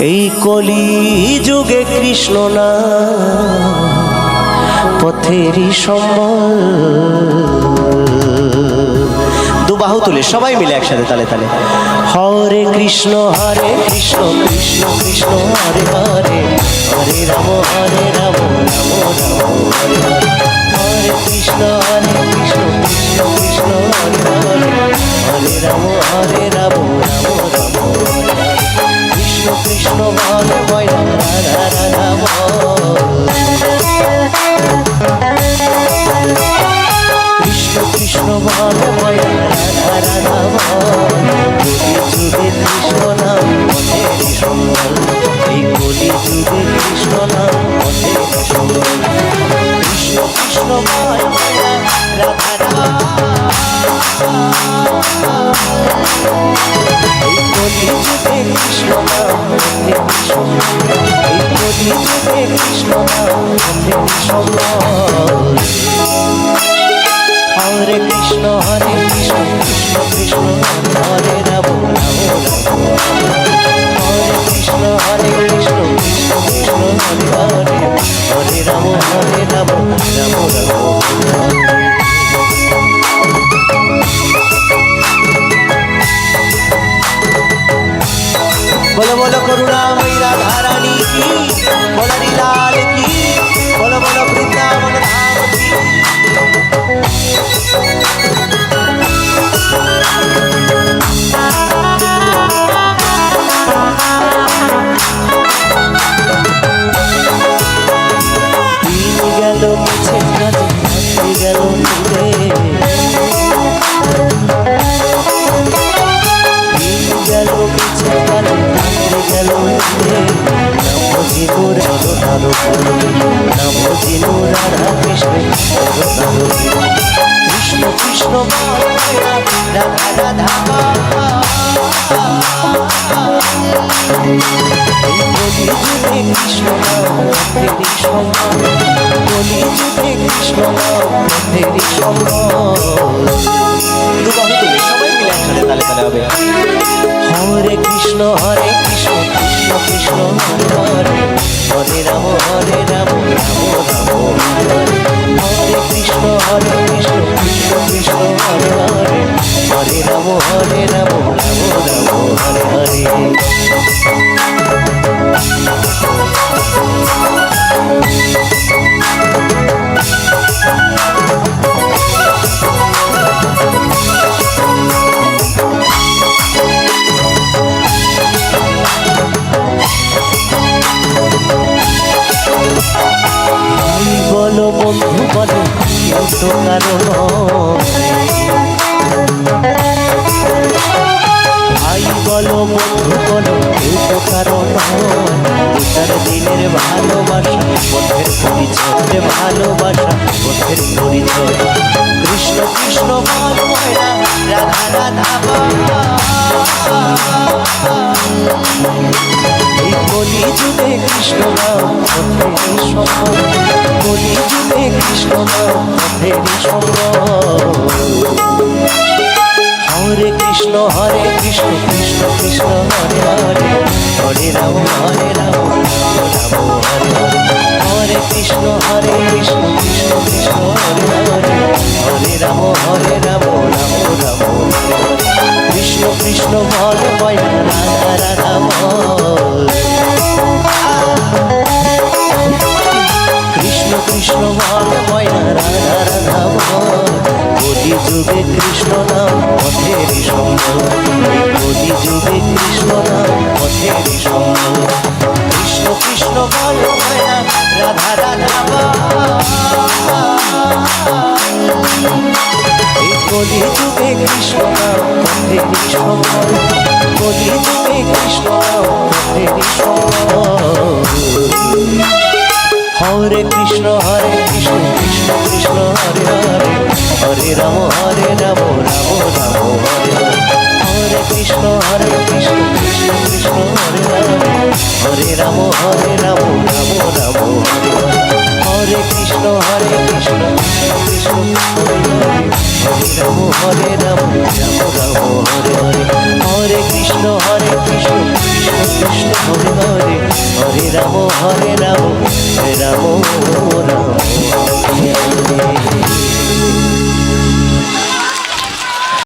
এই কলি যুগে কৃষ্ণ না পথেরই সম্বল। দুবাহু তুলে সবাই মিলে একসাথে তালে তালে। হরে কৃষ্ণ কৃষ্ণ কৃষ্ণ হরে হরে, হরে রাম রাম রাম হরে হরে। হরে কৃষ্ণ কৃষ্ণ কৃষ্ণ হরে হরে, হরে রাম রাম রাম হরে হরে। কৃষ্ণ কৃষ্ণ বল বল রাধা রাধা বল। কৃষ্ণ কৃষ্ণ বল বল রাধা রাধা বল। কলি যুগে কৃষ্ণ নাম পথেরই সম্বল, এই কলি যুগে কৃষ্ণ নাম পথেরই সম্বল। কৃষ্ণ কৃষ্ণ বল বল রাধা রাধা, এই কলি যুগে কৃষ্ণ নাম পথেরই সম্বল, এই কলি যুগে কৃষ্ণ নাম পথেরই সম্বল। হরে কৃষ্ণ কৃষ্ণ কৃষ্ণ হরে রাম রাম রাম। হরে কৃষ্ণ কৃষ্ণ কৃষ্ণ হরে হরে, হরে রাম রাম রাম। बोलो बोलो करुणामयी राधा रानी की, बोलो लाल की, बोलो बोलो वृंदावन धाम की। गलो मुझे गलो तुझे, गलो मुझे गलो तुझे। नमो जिनु राधो राधो नमो जिनु राधा कृष्ण राधो। कृष्ण कृष्ण राधा राधा कली যুগে কৃষ্ণ নাম পথেরই সম্বল, কলি যুগে কৃষ্ণ নাম পথেরই সম্বল। দুবাহু তুলে সবাই মিলে একসাথে তালে তালে হবে। হরে কৃষ্ণ কৃষ্ণ কৃষ্ণ হরে হরে, হরে রাম রাম রাম হরে হরে। হরে কৃষ্ণ কৃষ্ণ কৃষ্ণ হরে হরে, হরে রাম রাম রাম হরে হরে। বলো বন্ধু বলো কেউ তো কারণ, ভাই বলো বন্ধু বলো কেউ তো কারণ। তার দিনের ভালোবাসা পথের পরিচয়, ভালোবাসা পথের পরিচয়। কৃষ্ণ কৃষ্ণ বল রাধা রাধা বল। এই কলি যুগে কৃষ্ণ নাম পথেরই সম্বল, কলি যুগে কৃষ্ণ নাম পথেরই সম্বল। হরে কৃষ্ণ কৃষ্ণ কৃষ্ণ হরে হরে, হরে রাম রাম রাম হরে হরে। হরে কৃষ্ণ কৃষ্ণ কৃষ্ণ হরে হরে, হরে রাম রাম রাম হরে হরে। কৃষ্ণ কৃষ্ণ বল বল রাধা রাধা বল। কৃষ্ণ কৃষ্ণ বল বল রাধা রাধা বল। কলি যুগে কৃষ্ণ নাম পথেরই সম্বল, কলি যুগে কৃষ্ণ নাম পথেরই সম্বল। কৃষ্ণ কৃষ্ণ বল রাধা রাধা বল। এই কলি যুগে কৃষ্ণ নাম পথেরই সম্বল, কলি যুগে কৃষ্ণ নাম পথেরই সম্বল। হরে কৃষ্ণ কৃষ্ণ কৃষ্ণ হরে হরে, হরে রাম রাম রাম হরে হরে। হরে কৃষ্ণ কৃষ্ণ কৃষ্ণ হরে হরে, হরে রাম রাম রাম হরে হরে। হরে কৃষ্ণ কৃষ্ণ কৃষ্ণ হরে হরে, হরে রাম রাম রাম রাম হরে হরে। হরে কৃষ্ণ কৃষ্ণ কৃষ্ণ হরে হরে, হরে রাম রাম রাম